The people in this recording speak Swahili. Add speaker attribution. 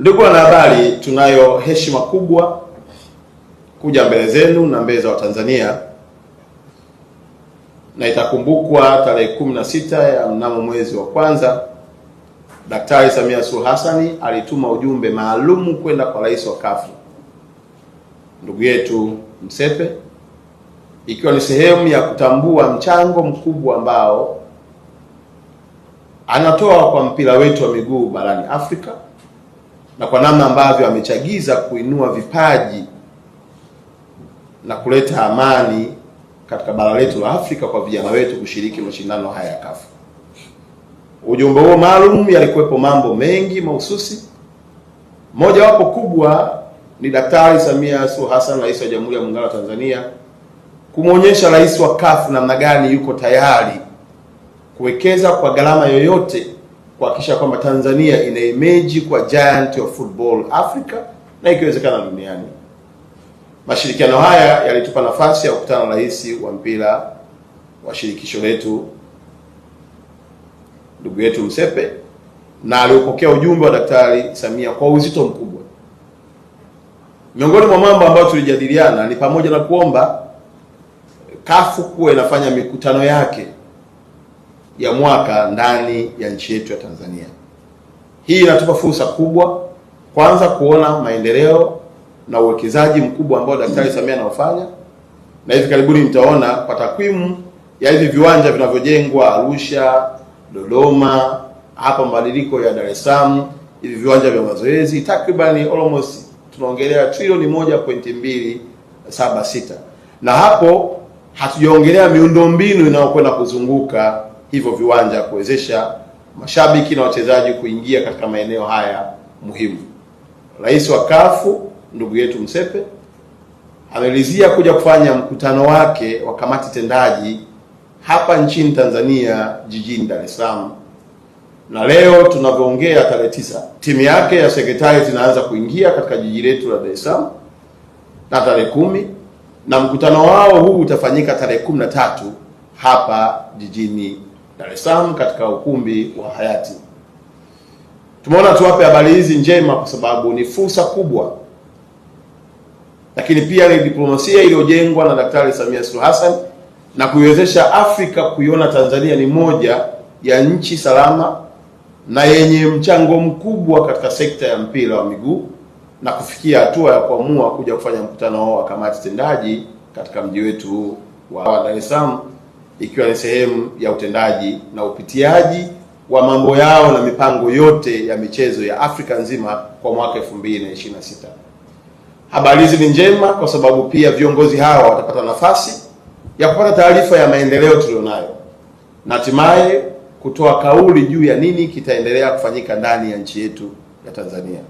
Speaker 1: Ndugu wanahabari, tunayo heshima kubwa kuja mbele zenu na mbele za Watanzania, na itakumbukwa tarehe 16 ya mnamo mwezi wa kwanza, Daktari Samia Suluhu Hassan alituma ujumbe maalum kwenda kwa rais wa CAF ndugu yetu Msepe, ikiwa ni sehemu ya kutambua mchango mkubwa ambao anatoa kwa mpira wetu wa miguu barani Afrika na kwa namna ambavyo amechagiza kuinua vipaji na kuleta amani katika bara letu la Afrika kwa vijana wetu kushiriki mashindano haya ya CAF. Ujumbe huo maalum yalikuwepo mambo mengi mahususi. Moja wapo kubwa ni Daktari Samia Suluhu Hassan, Rais wa Jamhuri ya Muungano wa Tanzania, kumuonyesha rais wa CAF namna gani yuko tayari kuwekeza kwa gharama yoyote kuhakikisha kwamba Tanzania ina image kwa giant of football Africa na ikiwezekana duniani. Mashirikiano haya yalitupa nafasi ya kukutana na rais wa mpira wa shirikisho letu ndugu yetu Msepe, na aliopokea ujumbe wa Daktari Samia kwa uzito mkubwa. Miongoni mwa mambo ambayo tulijadiliana ni pamoja na kuomba CAF kuwa inafanya mikutano yake ya mwaka ndani ya nchi yetu ya Tanzania. Hii inatupa fursa kubwa, kwanza kuona maendeleo na uwekezaji mkubwa ambao Daktari Samia anaofanya, na hivi karibuni mtaona kwa takwimu ya hivi viwanja vinavyojengwa Arusha, Dodoma, hapa mabadiliko ya Dar es Salaam, hivi viwanja vya mazoezi takribani almost tunaongelea trilioni 1.276, na hapo hatujaongelea miundombinu inayokwenda kuzunguka hivyo viwanja kuwezesha mashabiki na wachezaji kuingia katika maeneo haya muhimu. Rais wa CAF ndugu yetu Msepe amelizia kuja kufanya mkutano wake wa kamati tendaji hapa nchini Tanzania jijini Dar es Salaam, na leo tunavyoongea tarehe 9 timu yake ya secretariat inaanza kuingia katika jiji letu la Dar es Salaam na tarehe 10, na mkutano wao huu utafanyika tarehe 13 hapa jijini Dar es Salaam katika ukumbi wa Hayati. Tumeona tuwape habari hizi njema kwa sababu ni fursa kubwa, lakini pia ni diplomasia iliyojengwa na Daktari Samia Suluhu Hassan na kuiwezesha Afrika kuiona Tanzania ni moja ya nchi salama na yenye mchango mkubwa katika sekta ya mpira wa miguu, na kufikia hatua ya kuamua kuja kufanya mkutano wao wa kamati tendaji katika mji wetu wa Dar es Salaam, ikiwa ni sehemu ya utendaji na upitiaji wa mambo yao na mipango yote ya michezo ya Afrika nzima kwa mwaka 2026. Habari hizi ni njema kwa sababu pia viongozi hawa watapata nafasi ya kupata taarifa ya maendeleo tulionayo na hatimaye kutoa kauli juu ya nini kitaendelea kufanyika ndani ya nchi yetu ya Tanzania.